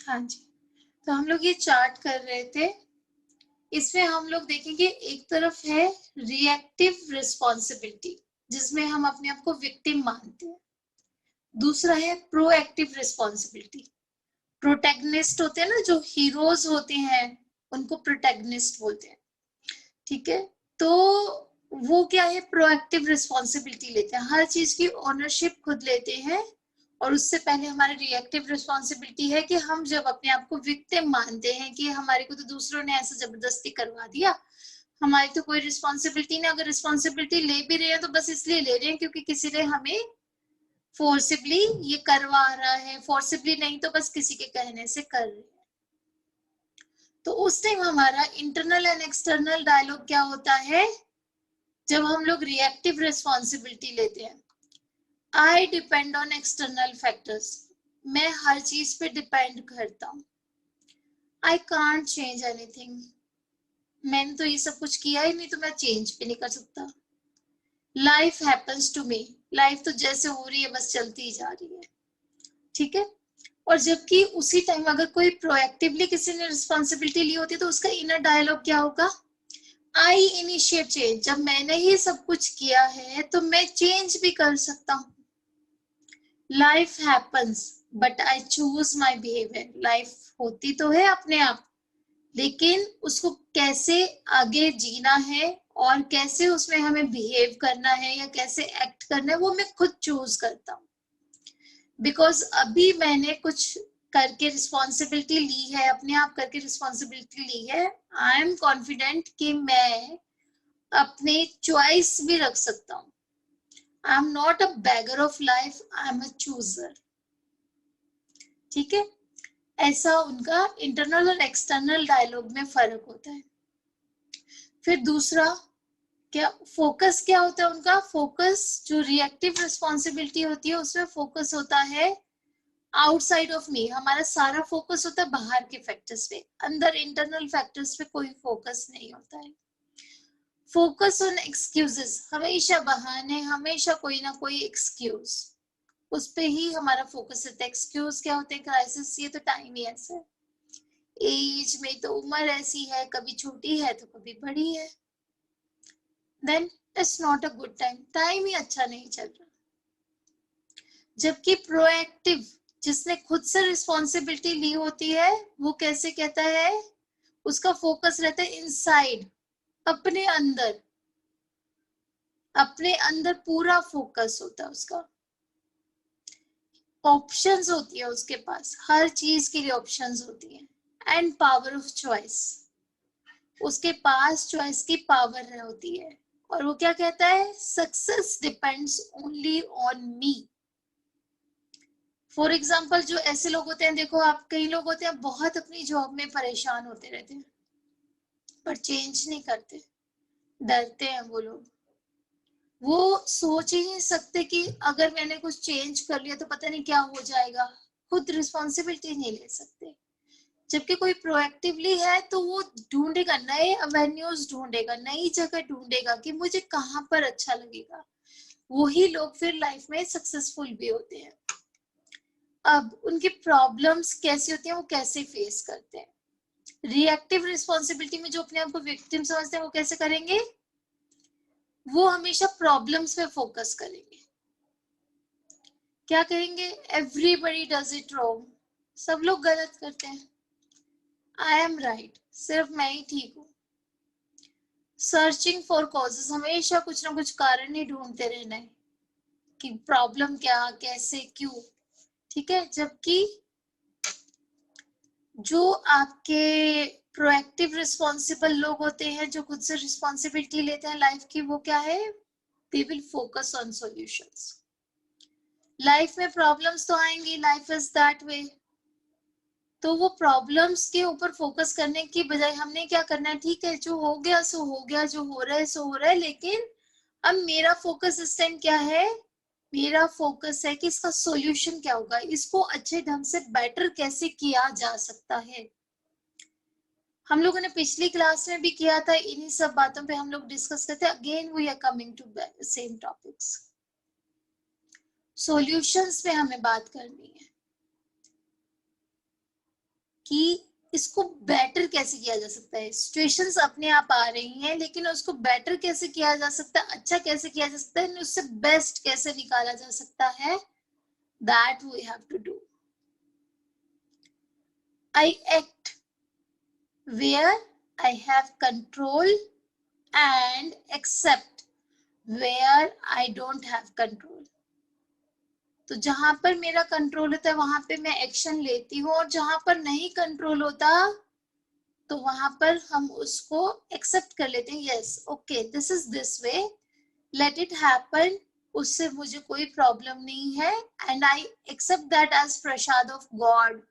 हाँ जी, तो हम लोग ये चार्ट कर रहे थे। इसमें हम लोग देखेंगे एक तरफ है रिएक्टिव रिस्पॉन्सिबिलिटी, जिसमें हम अपने आप को विक्टिम मानते हैं। दूसरा है प्रोएक्टिव रिस्पॉन्सिबिलिटी। प्रोटैगनिस्ट होते हैं ना, जो हीरोज होते हैं, उनको प्रोटैगनिस्ट बोलते हैं। ठीक है, तो वो क्या है, प्रोएक्टिव रिस्पॉन्सिबिलिटी लेते हैं, हर चीज की ओनरशिप खुद लेते हैं। और उससे पहले हमारी रिएक्टिव रिस्पॉन्सिबिलिटी है कि हम जब अपने आप को विक्टिम मानते हैं कि हमारे को तो दूसरों ने ऐसा जबरदस्ती करवा दिया, हमारी तो कोई रिस्पॉन्सिबिलिटी नहीं। अगर रिस्पॉन्सिबिलिटी ले भी रहे हैं तो बस इसलिए ले रहे हैं क्योंकि किसी ने हमें फोर्सिबली ये करवा रहा है, फोर्सिबली नहीं तो बस किसी के कहने से कर रहे हैं। तो उस टाइम हमारा इंटरनल एंड एक्सटर्नल डायलॉग क्या होता है, जब हम लोग रिएक्टिव रिस्पॉन्सिबिलिटी लेते हैं। I depend on external factors, मैं हर चीज पे डिपेंड करता हूँ। आई कांट चेंज एनीथिंग, मैंने तो ये सब कुछ किया ही नहीं तो मैं चेंज भी नहीं कर सकता। Life happens to me, life तो जैसे हो रही है बस चलती ही जा रही है। ठीक है, और जबकि उसी टाइम अगर कोई प्रोएक्टिवली किसी ने रिस्पॉन्सिबिलिटी ली होती है तो उसका इनर डायलॉग क्या होगा, आई इनिशिएट चेंज, जब मैंने ही सब कुछ किया है तो मैं चेंज भी कर सकता हूँ। Life happens but I choose my behaviour, life होती तो है अपने आप, लेकिन उसको कैसे आगे जीना है और कैसे उसमें हमें बिहेव करना है या कैसे एक्ट करना है वो मैं खुद चूज करता हूँ। बिकॉज अभी मैंने कुछ करके रिस्पॉन्सिबिलिटी ली है, अपने आप करके रिस्पॉन्सिबिलिटी ली है, आई एम कॉन्फिडेंट कि मैं अपने चॉइस भी रख सकता हूँ। I am not a bagger of life, I am a chooser. ठीक है, ऐसा उनका इंटरनल और एक्सटर्नल डायलॉग में फर्क होता है। फिर दूसरा क्या, फोकस क्या होता है उनका, फोकस जो रिएक्टिव रिस्पॉन्सिबिलिटी होती है उसमें फोकस होता है आउटसाइड ऑफ मी, हमारा सारा फोकस होता है बाहर के फैक्टर्स पे, अंदर इंटरनल फैक्टर्स पे कोई फोकस नहीं होता है। फोकस ऑन एक्सक्यूजेस, हमेशा बहाने, हमेशा कोई ना कोई एक्सक्यूज, उस पे ही हमारा फोकस रहता है। एक्सक्यूज क्या होते हैं, क्राइसिस, ये तो टाइम ही ऐसा है, एज में तो उम्र ऐसी है, कभी छोटी है तो कभी बड़ी है, then it's not a good time, time ही अच्छा नहीं चल रहा। जबकि प्रोएक्टिव, जिसने खुद से रिस्पॉन्सिबिलिटी ली होती है, वो कैसे कहता है, उसका फोकस रहता है इनसाइड, अपने अंदर, अपने अंदर पूरा फोकस होता है उसका। ऑप्शंस होती है उसके पास, हर चीज के लिए ऑप्शंस होती है। एंड पावर ऑफ चॉइस, उसके पास चॉइस की पावर होती है। और वो क्या कहता है, success depends only on me. For example, जो ऐसे लोग होते हैं, देखो आप, कई लोग होते हैं बहुत अपनी जॉब में परेशान होते रहते हैं पर चेंज नहीं करते, डरते हैं वो लोग। वो सोच ही नहीं सकते कि अगर मैंने कुछ चेंज कर लिया तो पता नहीं क्या हो जाएगा, खुद रिस्पॉन्सिबिलिटी नहीं ले सकते। जबकि कोई प्रोएक्टिवली है तो वो ढूंढेगा, नए एवेन्यूज ढूंढेगा, नई जगह ढूंढेगा कि मुझे कहाँ पर अच्छा लगेगा। वही लोग फिर लाइफ में सक्सेसफुल भी होते हैं। अब उनकी प्रॉब्लम्स कैसी होती हैं, वो कैसे फेस करते हैं। रिएक्टिव रिस्पॉन्सिबिलिटी में जो अपने आप को विक्टिम समझते हैं वो कैसे करेंगे, वो हमेशा प्रॉब्लम्स पे फोकस करेंगे। क्या कहेंगे, एवरीबडी डज इट रॉन्ग, सब लोग गलत करते हैं, आई एम राइट, सिर्फ मैं ही ठीक हूँ। सर्चिंग फॉर कॉजेस, हमेशा कुछ ना कुछ कारण ही ढूंढते रहना है कि प्रॉब्लम क्या, कैसे, क्यों। ठीक है, जबकि जो आपके प्रोएक्टिव रिस्पॉन्सिबल लोग होते हैं, जो खुद से रिस्पॉन्सिबिलिटी लेते हैं लाइफ की, वो क्या है, they will focus on solutions. Life में प्रॉब्लम्स तो आएंगी, लाइफ इज दैट वे। तो वो प्रॉब्लम्स के ऊपर फोकस करने की बजाय हमने क्या करना है, ठीक है जो हो गया सो हो गया, जो हो रहा है सो हो रहा है, लेकिन अब मेरा फोकस इस टाइम क्या है, मेरा फोकस है कि इसका सॉल्यूशन क्या होगा, इसको अच्छे ढंग से बेटर कैसे किया जा सकता है। हम लोगों ने पिछली क्लास में भी किया था, इन्हीं सब बातों पे हम लोग डिस्कस करते हैं। Again we are coming to same topics. Solutions पे हमें बात करनी है। कि इसको बेटर कैसे किया जा सकता है। सिचुएशंस अपने आप आ रही हैं, लेकिन उसको बेटर कैसे किया जा सकता है, अच्छा कैसे किया जा सकता है, उससे बेस्ट कैसे निकाला जा सकता है, that we have to do. I act where I have control and accept where I don't have control. तो जहां पर मेरा कंट्रोल होता है वहां पे मैं एक्शन लेती हूँ, और जहां पर नहीं कंट्रोल होता तो वहां पर हम उसको एक्सेप्ट कर लेते हैं। Yes, okay, this is this way, let it happen, उससे मुझे कोई प्रॉब्लम नहीं है, and I accept that as prasad of God.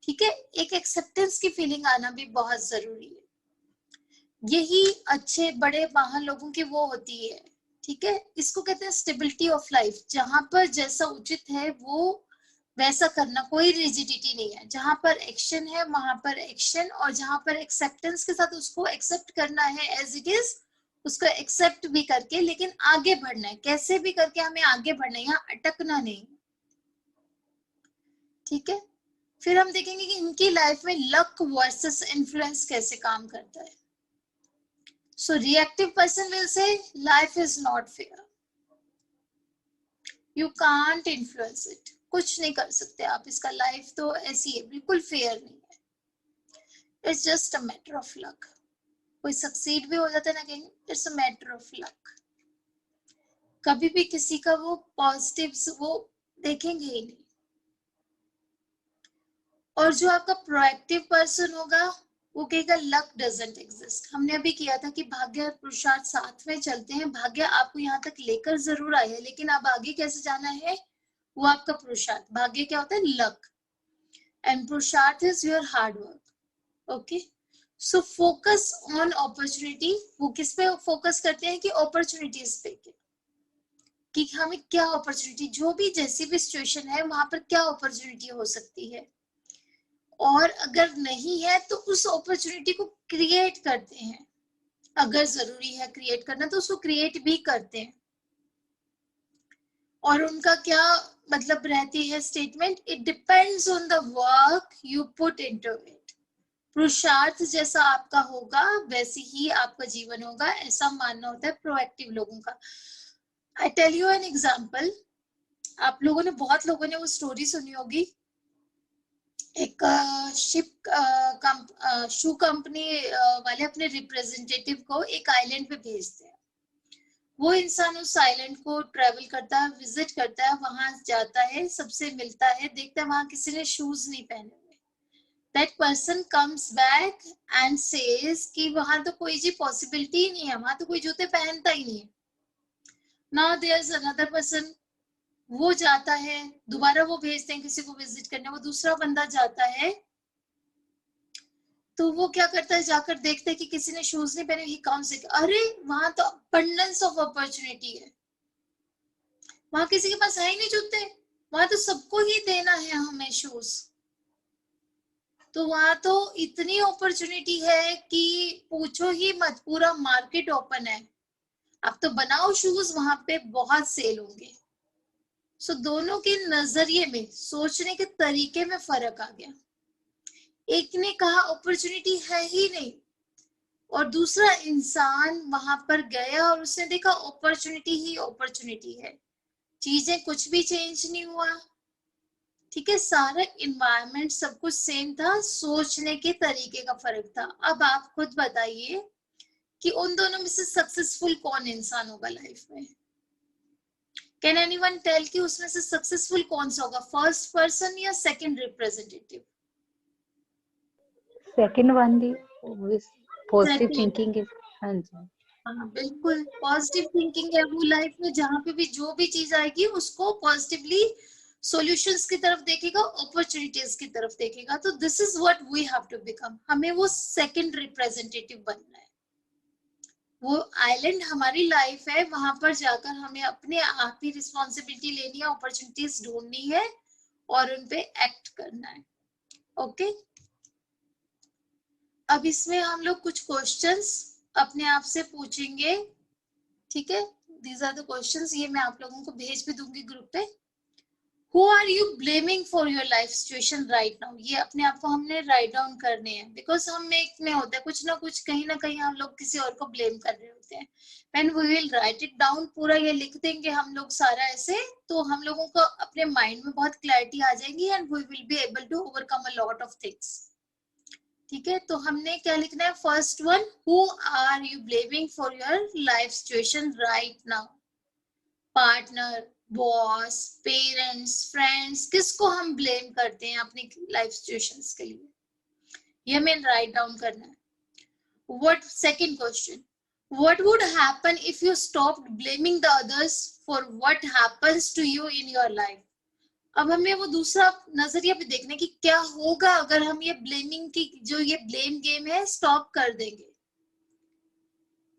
ठीक है, एक एक्सेप्टेंस की फीलिंग आना भी बहुत जरूरी है। यही अच्छे बड़े महान लोगों की वो होती है। ठीक है, इसको कहते हैं स्टेबिलिटी ऑफ लाइफ, जहां पर जैसा उचित है वो वैसा करना, कोई रिजिडिटी नहीं है। जहां पर एक्शन है वहां पर एक्शन, और जहां पर एक्सेप्टेंस के साथ उसको एक्सेप्ट करना है एज इट इज, उसको एक्सेप्ट भी करके लेकिन आगे बढ़ना है, कैसे भी करके हमें आगे बढ़ना है, यहाँ अटकना नहीं। ठीक है, फिर हम देखेंगे कि इनकी लाइफ में लक वर्सेस इन्फ्लुएंस कैसे काम करता है। So reactive person will say life is not fair. You can't influence it. कुछ नहीं कर सकते आप, इसका लाइफ तो ऐसी है, बिल्कुल फेयर नहीं है। It's just a matter of luck. कोई सक्सीड भी हो जाता है ना, कहेंगे it's a matter of luck. कभी भी किसी का वो पॉजिटिव्स वो देखेंगे ही नहीं। और जो आपका प्रोएक्टिव पर्सन होगा वो कहेगा लक डजंट एग्जिस्ट। हमने अभी किया था कि भाग्य और पुरुषार्थ साथ में चलते हैं। भाग्य आपको यहाँ तक लेकर जरूर आया है, लेकिन अब आगे कैसे जाना है वो आपका पुरुषार्थ। भाग्य क्या होता है? लक, एंड पुरुषार्थ is your hard work. Okay, so focus on opportunity. वो किस पे फोकस करते हैं कि अपॉर्चुनिटीज पे, कि हमें क्या अपॉर्चुनिटी, जो भी जैसी भी सिचुएशन है वहां पर क्या अपॉर्चुनिटी हो सकती है, और अगर नहीं है तो उस अपॉर्चुनिटी को क्रिएट करते हैं। अगर जरूरी है क्रिएट करना तो उसको क्रिएट भी करते हैं। और उनका क्या मतलब रहती है statement? It depends on the work you put into it. पुरुषार्थ जैसा आपका होगा वैसे ही आपका जीवन होगा, ऐसा मानना होता है प्रोएक्टिव लोगों का। I tell you an example. आप लोगों ने, बहुत लोगों ने वो स्टोरी सुनी होगी। एक शू कंपनी वाले अपने रिप्रेजेंटेटिव को एक आइलैंड पे भेजते हैं। वो इंसान उस आइलैंड को ट्रेवल करता है, विजिट करता है, वहां जाता है, सबसे मिलता है, देखता है वहां किसी ने शूज नहीं पहने हुए। That person comes back and says कि वहां तो कोई जी पॉसिबिलिटी ही नहीं है, वहां तो कोई जूते पहनता ही नहीं है। Now there is another person, वो जाता है, दोबारा वो भेजते हैं किसी को विजिट करने, वो दूसरा बंदा जाता है, तो वो क्या करता है, जाकर देखता है कि किसी ने शूज नहीं पहने। ही कम्स, अरे वहां तो अबंडेंस ऑफ अपॉर्चुनिटी है, वहां किसी के पास है ही नहीं जूते, वहां तो सबको ही देना है हमें शूज। तो वहां तो इतनी अपॉर्चुनिटी है कि पूछो ही मत, पूरा मार्केट ओपन है। अब तो बनाओ शूज, वहां पे बहुत सेल होंगे। सो दोनों के नजरिए में, सोचने के तरीके में फर्क आ गया। एक ने कहा अपॉर्चुनिटी है ही नहीं, और दूसरा इंसान वहां पर गया और उसने देखा अपॉर्चुनिटी ही अपॉर्चुनिटी है। चीजें कुछ भी चेंज नहीं हुआ। ठीक है, सारा इन्वायरमेंट सब कुछ सेम था, सोचने के तरीके का फर्क था। अब आप खुद बताइए कि उन दोनों में से सक्सेसफुल कौन इंसान होगा लाइफ में? कैन एनीवन टेल कि उसमें से सक्सेसफुल कौन सा होगा, फर्स्ट पर्सन या second representative? Second one the, positive thinking is. हाँ जी, हाँ बिल्कुल, पॉजिटिव थिंकिंग है वो लाइफ में, जहां पे भी जो भी चीज आएगी उसको पॉजिटिवली सॉल्यूशंस की तरफ देखेगा, अपॉर्चुनिटीज की तरफ देखेगा। तो this is what we have to become. हमें वो सेकंड रिप्रेजेंटेटिव बनना है। वो आइलैंड हमारी लाइफ है, वहां पर जाकर हमें अपने आप ही रिस्पॉन्सिबिलिटी लेनी है, अपॉर्चुनिटीज ढूंढनी है और उनपे एक्ट करना है। ओके, अब इसमें हम लोग कुछ क्वेश्चंस अपने आप से पूछेंगे। ठीक है, दीज आर द क्वेश्चंस, ये मैं आप लोगों को भेज भी दूंगी ग्रुप पे। Who are you blaming for your life situation right now? ये अपने आप को हमने राइट डाउन करने हैं, बिकॉज हम में होता है कुछ ना कुछ, कहीं ना कहीं हम लोग किसी और को ब्लेम कर रहे होते हैं. When we will write it down, पूरा ये लिख देंगे हम लोग सारा ऐसे, तो हम लोगों को अपने माइंड में बहुत क्लैरिटी आ जाएगी and we will be able to overcome a lot of things. ठीक है, तो हमने क्या लिखना है? First one, who are you blaming for your life situation right now? Partner, boss, parents, friends, किसको हम ब्लेम करते हैं अपनी लाइफ सिचुएशंस के लिए? ये हमें राइट डाउन करना है. What, second question, what would happen if you stopped blaming the others for what happens to you in your life? अब हमें वो दूसरा नजरिया भी देखना कि क्या होगा अगर हम ये ब्लेमिंग की जो ये ब्लेम गेम है स्टॉप कर देंगे.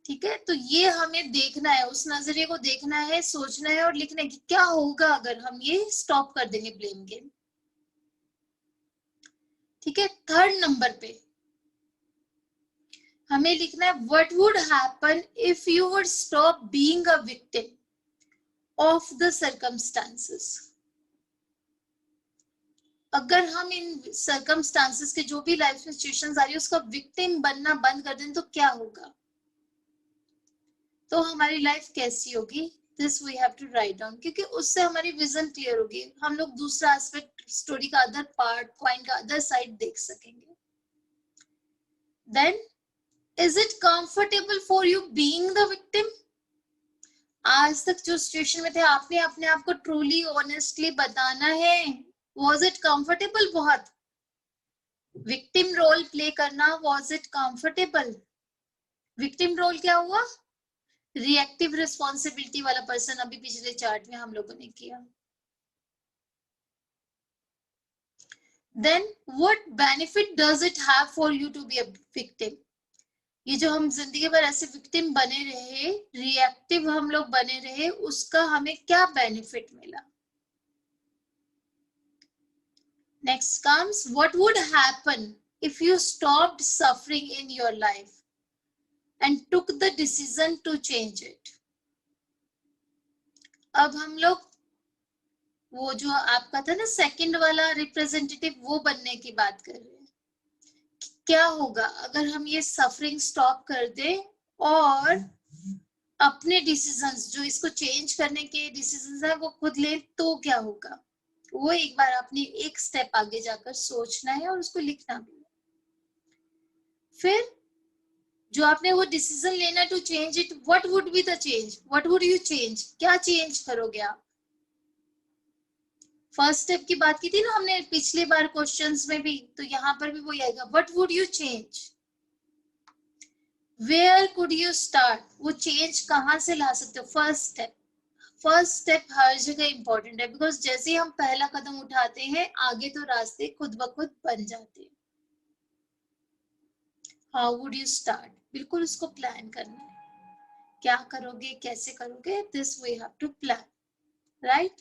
ठीक है, तो ये हमें देखना है, उस नजरिए को देखना है, सोचना है और लिखना है कि क्या होगा अगर हम ये स्टॉप कर देंगे ब्लेम गेम. ठीक है, थर्ड नंबर पे हमें लिखना है what would happen if you would stop being a victim of the circumstances. अगर हम इन सर्कमस्टांसेस के जो भी लाइफ में सिचुएशंस आ रही है उसका विक्टिम बनना बंद कर दें तो क्या होगा, तो हमारी लाइफ कैसी होगी? This we have to write down, क्योंकि उससे हमारी विजन क्लियर होगी, हम लोग दूसरा एस्पेक्ट, स्टोरी का अदर पार्ट, कॉइन का अदर साइड देख सकेंगे. Then, is it comfortable for you being the victim? आज तक जो सिचुएशन में थे आपने अपने आप को ट्रूली ऑनेस्टली बताना है. Was it comfortable? बहुत विक्टिम रोल प्ले करना, was it comfortable? Victim role क्या हुआ? रिएक्टिव रिस्पॉन्सिबिलिटी वाला पर्सन अभी पिछले चार्ट में हम लोगों ने किया. Then what benefit does it have for you to be a victim? ये जो हम जिंदगी भर ऐसे विक्टिम बने रहे, रिएक्टिव हम लोग बने रहे, उसका हमें क्या बेनिफिट मिला? Next comes what would happen if you stopped suffering in your life and took the decision to change it. अब हम लोग वो जो आपका था ना सेकंड वाला रिप्रेजेंटेटिव, वो बनने की बात कर रहे हैं. क्या होगा अगर हम ये सफरिंग स्टॉप कर दें और अपने डिसीजंस, जो इसको चेंज करने के डिसीजंस है, वो खुद ले, तो क्या होगा? वो एक बार अपनी एक स्टेप आगे जाकर सोचना है और उसको लिखना भी. फिर जो आपने वो डिसीजन लेना to change it, what would be the change? What would you change? क्या चेंज करोगे आप? फर्स्ट स्टेप की बात की थी ना हमने पिछली बार क्वेश्चंस में भी, तो यहाँ पर भी वही आएगा, what would you change? Where could you start? वो चेंज कहाँ से ला सकते हो? First step. फर्स्ट स्टेप हर जगह इंपॉर्टेंट है, बिकॉज जैसे ही हम पहला कदम उठाते हैं आगे तो रास्ते खुद ब खुद बन जाते हैं. How would you start? बिल्कुल उसको प्लान करना है, क्या करोगे, कैसे करोगे, this we have to plan, right?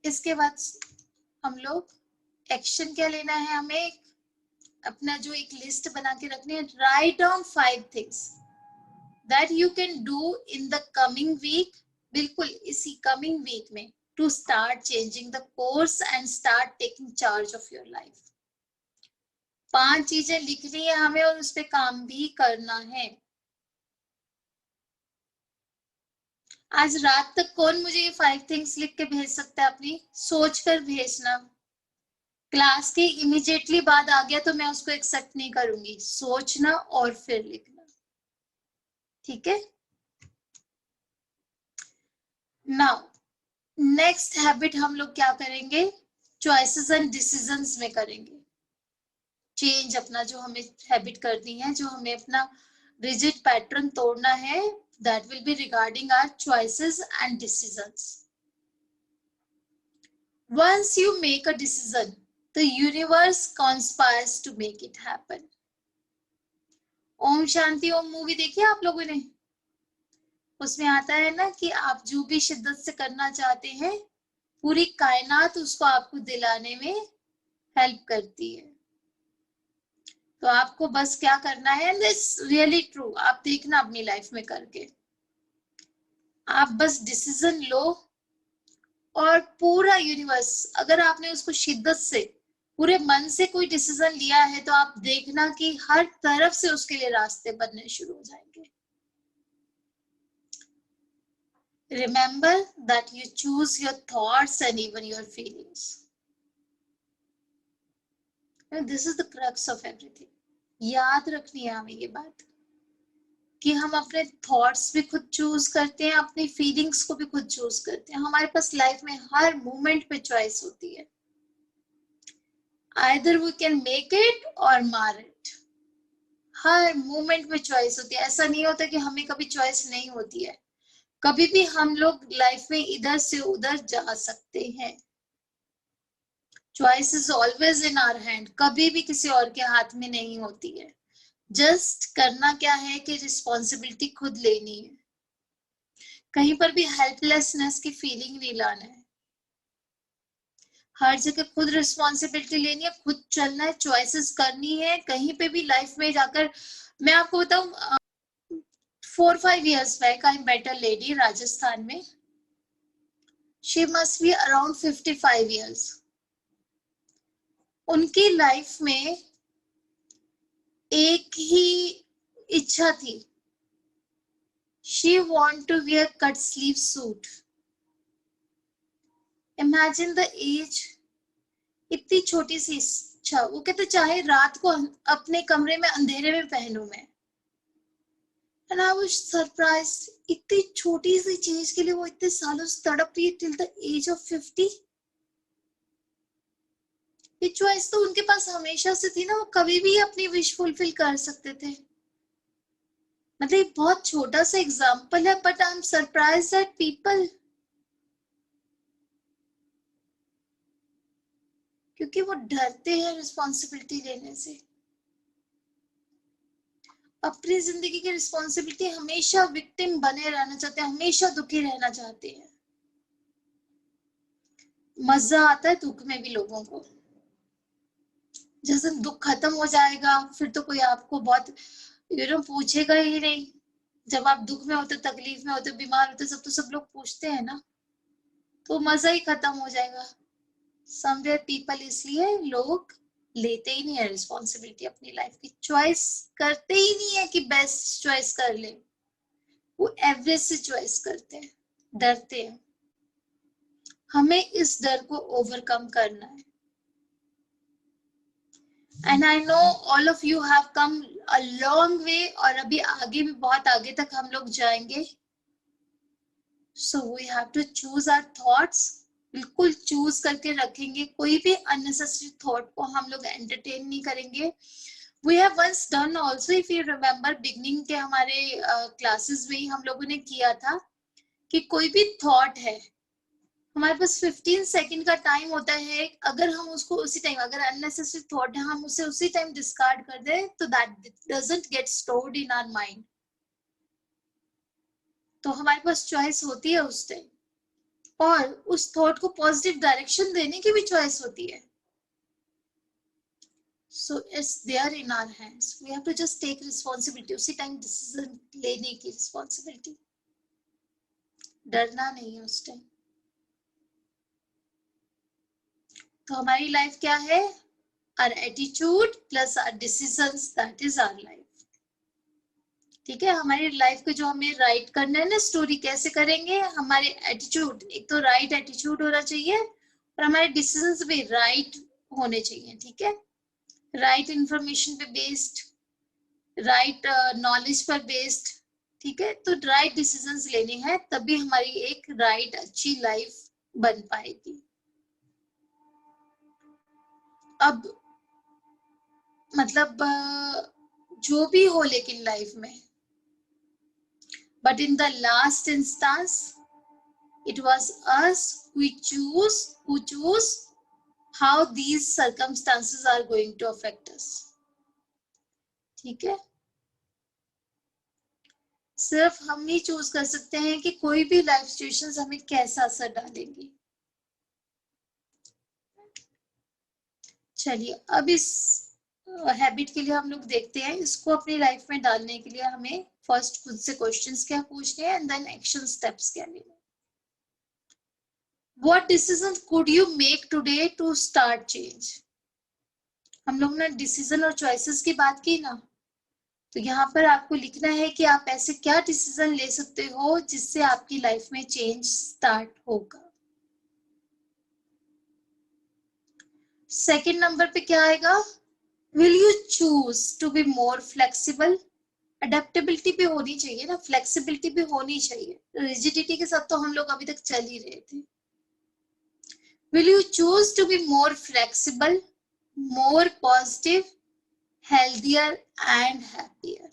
इसके बाद हम लोग एक्शन क्या लेना है? हमें अपना जो एक लिस्ट बना के रखनी है. Write down 5 things that you can do in the coming week, बिल्कुल इसी कमिंग वीक में, to start changing the course and start taking charge of your life. 5 चीजें लिखनी है हमें और उस पर काम भी करना है. आज रात तक कौन मुझे ये 5 थिंग्स लिख के भेज सकता है? अपनी सोच कर भेजना. क्लास के इमीडिएटली बाद आ गया तो मैं उसको एक्सेप्ट नहीं करूंगी. सोचना और फिर लिखना. ठीक है. नाउ नेक्स्ट हैबिट हम लोग क्या करेंगे? चॉइसेस एंड डिसीजंस में करेंगे चेंज. अपना जो हमें हैबिट करनी है, जो हमें अपना रिजिड पैटर्न तोड़ना है, that will be regarding our choices and decisions. Once you make a decision, the universe conspires to make it happen. Om Shanti Om movie देखी आप लोगों ने? उसमें आता है ना कि आप जो भी शिद्दत से करना चाहते हैं, पूरी कायनात उसको आपको दिलाने में हेल्प करती है. तो आपको बस क्या करना है, दिस रियली ट्रू, आप देखना अपनी लाइफ में करके, आप बस डिसीजन लो और पूरा यूनिवर्स, अगर आपने उसको शिद्दत से पूरे मन से कोई डिसीजन लिया है तो आप देखना कि हर तरफ से उसके लिए रास्ते बनने शुरू हो जाएंगे. Remember that you choose your thoughts and even your feelings. And this is the crux of everything. याद रखनी है हमें ये बात कि हम अपने थॉट्स भी खुद चूज करते हैं, अपनी फीलिंग्स को भी खुद चूज करते हैं. हमारे पास लाइफ में हर मोमेंट पे चॉइस होती है. Either we can make it or mar it. Her moment में चॉइस होती है. ऐसा नहीं होता कि हमें कभी चॉइस नहीं होती है. कभी भी हम लोग लाइफ में इधर से उधर जा सकते हैं. Choice is always in our hand. कभी भी किसी और के हाथ में नहीं होती है. जस्ट करना क्या है कि रिस्पॉन्सिबिलिटी खुद लेनी है. कहीं पर भी हेल्पलेसनेस की फीलिंग नहीं लाना है. हर जगह खुद रिस्पॉन्सिबिलिटी लेनी है, खुद चलना है, चॉइसेस करनी है. कहीं पे भी लाइफ में जाकर, मैं आपको बताऊं, 4-5 years back I met a lady Rajasthan में. She must be around 55 years. उनकी लाइफ में एक ही इच्छा थी. She want to wear cut sleeve suit. Imagine the age. इतनी छोटी सी इच्छा. वो कहते चाहे रात को अपने कमरे में अंधेरे में पहनूं मैं. And I was surprised. इतनी छोटी सी चीज के लिए वो इतने सालों से तड़प रही है till the age of 50. ये चॉइस तो उनके पास हमेशा से थी ना. वो कभी भी अपनी विश फुलफिल कर सकते थे. मतलब बहुत छोटा सा एग्जाम्पल है, but I am surprised that people, क्योंकि वो डरते हैं रिस्पॉन्सिबिलिटी लेने से. अपनी जिंदगी की रिस्पॉन्सिबिलिटी, हमेशा विक्टिम बने रहना चाहते हैं, हमेशा दुखी रहना चाहते हैं. मजा आता है दुख में भी लोगों को. जैसे दुख खत्म हो जाएगा फिर तो कोई आपको बहुत पूछेगा ही नहीं. जब आप दुख में होते, तकलीफ में होते, बीमार होते, सब लोग पूछते हैं ना, तो मजा ही खत्म हो जाएगा. समवेयर पीपल, इसलिए लोग लेते ही नहीं है रिस्पॉन्सिबिलिटी अपनी लाइफ की. चॉइस करते ही नहीं है कि बेस्ट चॉइस कर ले. वो एवरेज से चॉइस करते हैं, डरते हैं. हमें इस डर को ओवरकम करना है. And I know all of you have come a long way, और अभी आगे भी बहुत आगे तक हम लोग जाएंगे. So we have to choose our thoughts. बिल्कुल चूज करके रखेंगे. कोई भी अननेसेसरी थॉट को हम लोग एंटरटेन नहीं करेंगे. We have once done also, if you remember, beginning के हमारे क्लासेस में ही हम लोगों ने किया था कि कोई भी थॉट है, हमारे पास 15 सेकंड का टाइम होता है. अगर हम उसको उसी टाइम, अगर अननेसेसरी थॉट है, हम उसे उसी टाइम डिस्कार्ड कर दें तो that doesn't get stored in our mind. तो हमारे पास चॉइस होती है उस टाइम. और उस थॉट को पॉजिटिव डायरेक्शन देने की भी चॉइस होती है. So it's there in our hands. We have to just take responsibility. उसी टाइम डिसीजन लेने की रिस्पॉन्सिबिलिटी. डरना नहीं है उस टाइम. तो हमारी लाइफ क्या है? Our attitude plus our decisions, that is our life. ठीक है. हमारी लाइफ को जो हमें राइट करना है ना, स्टोरी कैसे करेंगे? हमारे एटीट्यूड, एक तो राइट एटीट्यूड होना चाहिए, और हमारे डिसीजंस भी राइट होने चाहिए. ठीक है. राइट इंफॉर्मेशन पे बेस्ड, राइट नॉलेज पर बेस्ड. ठीक है. तो राइट डिसीजंस लेने हैं, तभी हमारी एक राइट अच्छी लाइफ बन पाएगी. अब मतलब जो भी हो लेकिन लाइफ में, but in the last instance it was us who choose how these circumstances are going to affect us. ठीक है. सिर्फ हम ही चूज कर सकते हैं कि कोई भी लाइफ सिचुएशंस हमें कैसा असर डालेंगी. चलिए, अब इस हैबिट के लिए हम लोग देखते हैं, इसको अपनी लाइफ में डालने के लिए हमें फर्स्ट खुद से क्वेश्चंस क्या पूछने हैं, एंड देन एक्शन स्टेप्स क्या लेने. What decision could you make today to start change? हम लोग ना डिसीजन और चॉइसेस की बात की ना, तो यहाँ पर आपको लिखना है कि आप ऐसे क्या डिसीजन ले सकते हो जिससे आपकी लाइफ में चेंज स्टार्ट होगा। सेकंड नंबर पे क्या आएगा? Will you choose to be more flexible? Adaptability भी होनी चाहिए ना, फ्लेक्सिबिलिटी भी होनी चाहिए। रिजिडिटी के साथ तो हम लोग अभी तक चल ही रहे थे। Will you choose to be more flexible, more positive, healthier and happier?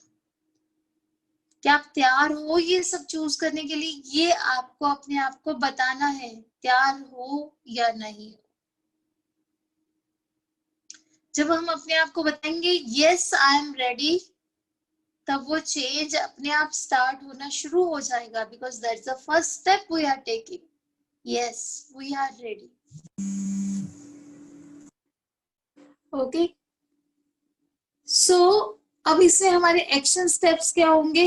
क्या आप तैयार हो ये सब चूज करने के लिए? ये आपको अपने आप को बताना है, तैयार हो या नहीं हो। जब हम अपने आप को बताएंगे यस आई एम रेडी, तब वो चेंज अपने आप स्टार्ट होना शुरू हो जाएगा, because that's the first step we are taking. Yes we are ready. Okay, so अब इसमें हमारे एक्शन स्टेप्स क्या होंगे?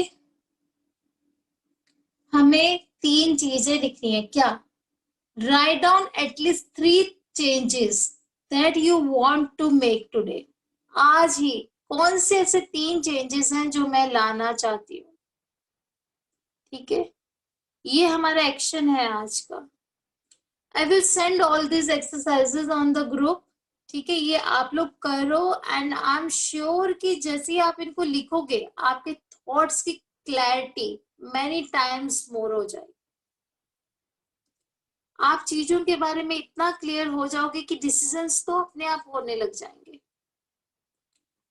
हमें 3 चीजें लिखनी है। क्या? Write down at least 3 changes that you want to make today. आज ही कौन से ऐसे 3 चेंजेस हैं जो मैं लाना चाहती हूँ। ठीक है, ये हमारा एक्शन है आज का। I will send all this exercises on the group. ठीक है, ये आप लोग करो एंड आई एम श्योर कि जैसे ही आप इनको लिखोगे आपके थॉट्स की क्लैरिटी मैनी टाइम्स मोर हो जाएगी। आप चीजों के बारे में इतना क्लियर हो जाओगे कि डिसीजंस तो अपने आप होने लग जाएंगे।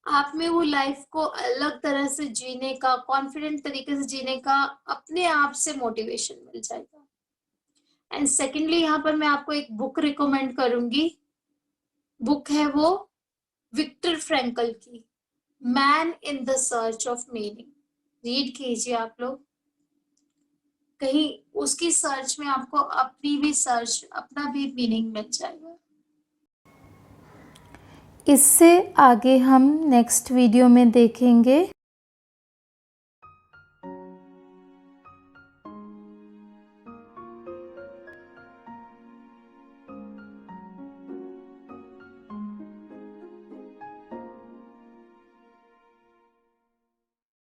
आप में वो लाइफ को अलग तरह से जीने का, कॉन्फिडेंट तरीके से जीने का अपने आप से मोटिवेशन मिल जाएगा। एंड सेकेंडली, यहाँ पर मैं आपको एक बुक रिकमेंड करूंगी। बुक है वो विक्टर फ्रैंकल की, man in the search of meaning. Read कीजिए आप लोग, कहीं उसकी सर्च में आपको अपनी भी सर्च, अपना भी मीनिंग मिल जाएगा। इससे आगे हम नेक्स्ट वीडियो में देखेंगे